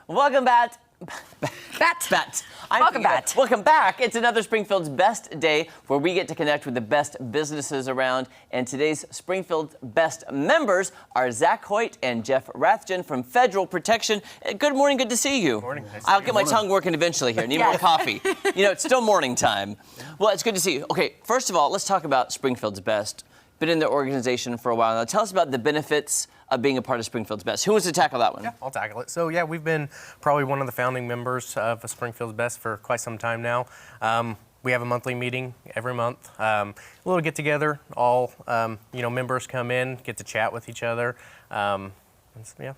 Welcome back. Welcome back. It's another Springfield's Best Day where we get to connect with the best businesses around. And today's Springfield's Best members are Zach Hoyt and Jeff Rathjen from Federal Protection. Good morning. Good to see you. Good morning. I'll get my tongue working eventually here. Need more coffee. You know, it's still morning time. Well, it's good to see you. Okay, first of all, let's talk about Springfield's Best. Been in the organization for a while now. Tell us about the benefits of being a part of Springfield's Best. Who wants to tackle that one? Yeah, I'll tackle it. So, yeah, we've been probably one of the founding members of Springfield's Best for quite some time now. We have a monthly meeting every month. A little get-together. All, members come in, get to chat with each other. Yeah.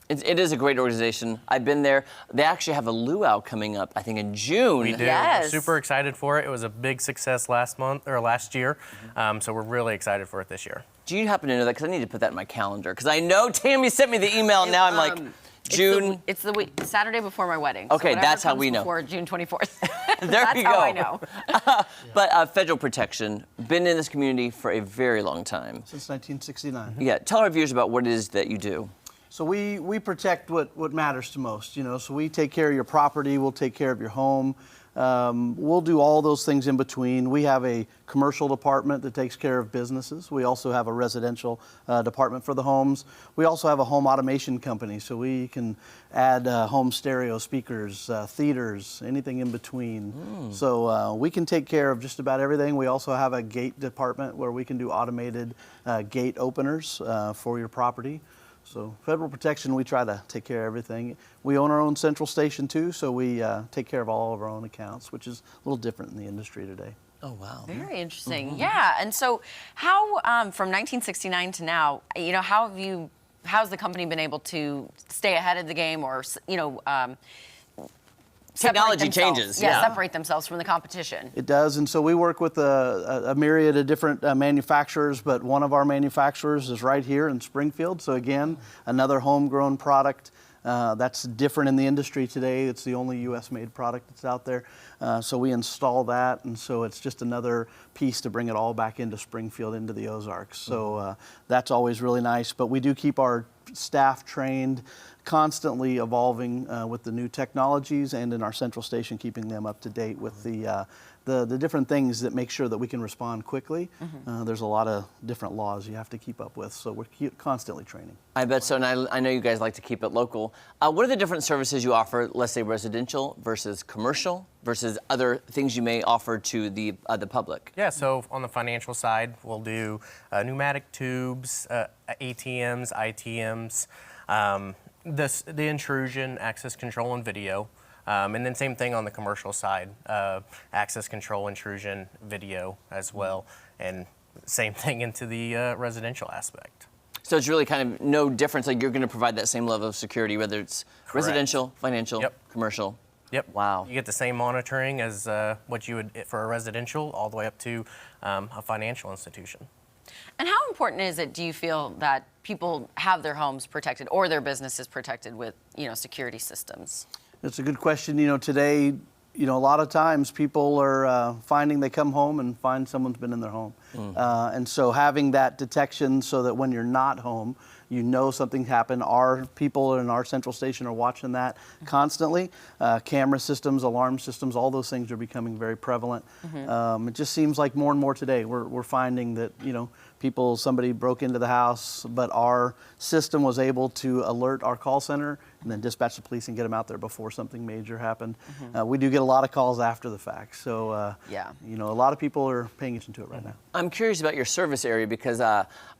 It is a great organization. I've been there. They actually have a luau coming up, I think, in June. We do. Yes. We're super excited for it. It was a big success last year. So we're really excited for it this year. Do you happen to know that? Because I need to put that in my calendar. Because I know Tammy sent me the email, and now I'm like, June. It's the week, Saturday before my wedding. Okay, so that's how we know. Before June 24th. There that's you go. how I know. But Federal Protection, been in this community for a very long time. Since 1969. Yeah, tell our viewers about what it is that you do. So we protect what matters to most, you know. So we take care of your property, we'll take care of your home. We'll do all those things in between. We have a commercial department that takes care of businesses. We also have a residential department for the homes. We also have a home automation company, so we can add home stereo speakers, theaters, anything in between. So we can take care of just about everything. We also have a gate department where we can do automated gate openers for your property. So Federal Protection, we try to take care of everything. We own our own central station too, so we take care of all of our own accounts, which is a little different in the industry today. Oh, wow. Very interesting. Yeah. And so how, from 1969 to now, you know, how's the company been able to stay ahead of the game or, Technology changes. Separate themselves from the competition. It does, and so we work with a myriad of different manufacturers, but one of our manufacturers is right here in Springfield. So again, another homegrown product that's different in the industry today. It's the only U.S.-made product that's out there. So we install that, and so it's just another piece to bring it all back into Springfield, into the Ozarks. So that's always really nice, but we do keep our staff trained, constantly evolving with the new technologies, and in our central station, keeping them up to date with the different things that make sure that we can respond quickly. There's a lot of different laws you have to keep up with, so we're constantly training. I bet so, and I know you guys like to keep it local. What are the different services you offer, let's say residential versus commercial versus other things you may offer to the public? Yeah, so on the financial side, we'll do pneumatic tubes, ATMs, ITMs, the intrusion, access control, and video. And then same thing on the commercial side, access control, intrusion, video as well, and same thing into the residential aspect. So it's really kind of no difference, like you're going to provide that same level of security, whether it's residential, financial, commercial. Yep. Wow. You get the same monitoring as what you would for a residential, all the way up to a financial institution. And how important is it, do you feel, that people have their homes protected or their businesses protected with, security systems? It's a good question. You know, today, a lot of times people are finding they come home and find someone's been in their home. And so having that detection so that when you're not home, you know something happened. Our people in our central station are watching that constantly. Camera systems, alarm systems, all those things are becoming very prevalent. It just seems like more and more today we're finding that, somebody broke into the house, but our system was able to alert our call center and then dispatch the police and get them out there before something major happened. We do get a lot of calls after the fact. So, a lot of people are paying attention to it right now. I'm curious about your service area because,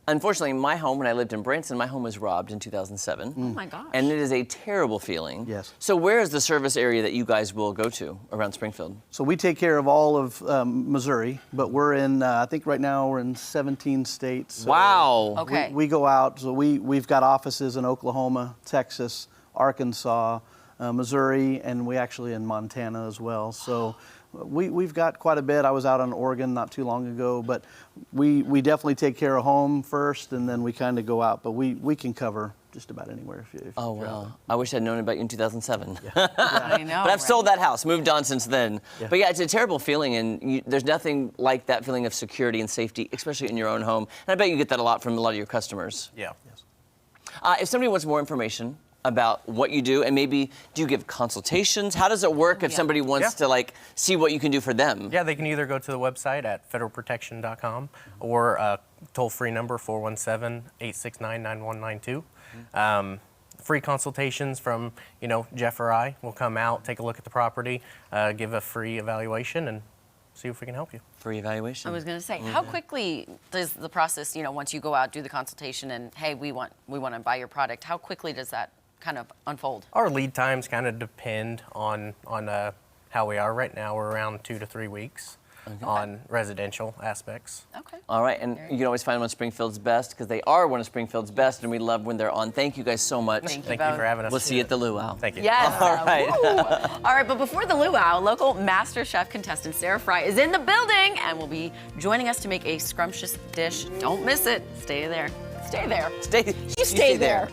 unfortunately, my home, when I lived in Branson, my home was robbed in 2007. Oh, my gosh. And it is a terrible feeling. Yes. So where is the service area that you guys will go to around Springfield? So we take care of all of Missouri, but we're in, I think right now we're in 17 states. So wow. Okay. We go out, so we've got offices in Oklahoma, Texas, Arkansas, Missouri, and we actually in Montana as well. So we've got quite a bit. I was out on Oregon not too long ago, but we definitely take care of home first, and then we kind of go out. But we can cover just about anywhere if oh, you're wow. out. I wish I'd known about you in 2007. I know, But I've sold that house, moved on since then. Yeah. But yeah, it's a terrible feeling, and there's nothing like that feeling of security and safety, especially in your own home. And I bet you get that a lot from a lot of your customers. Yeah. Yes. If somebody wants more information, about what you do, and maybe do you give consultations? How does it work if somebody wants to like see what you can do for them? Yeah, they can either go to the website at federalprotection.com or toll-free number 417-869-9192. Free consultations from, Jeff or I will come out, take a look at the property, give a free evaluation, and see if we can help you. Free evaluation. I was going to say, how quickly does the process, once you go out, do the consultation, and hey, we want to buy your product, how quickly does that kind of unfold? Our lead times kind of depend on how we are. Right now, we're around 2 to 3 weeks on residential aspects. Okay. All right, and you can always find them on Springfield's Best because they are one of Springfield's best, and we love when they're on. Thank you guys so much. Thank you Thank both. you for having us. We'll see you at the luau. Thank you. Yes. All right. All right, but before the luau, local Master Chef contestant Sarah Fry is in the building and will be joining us to make a scrumptious dish. Don't miss it. Stay there. Stay there. Stay You stay there.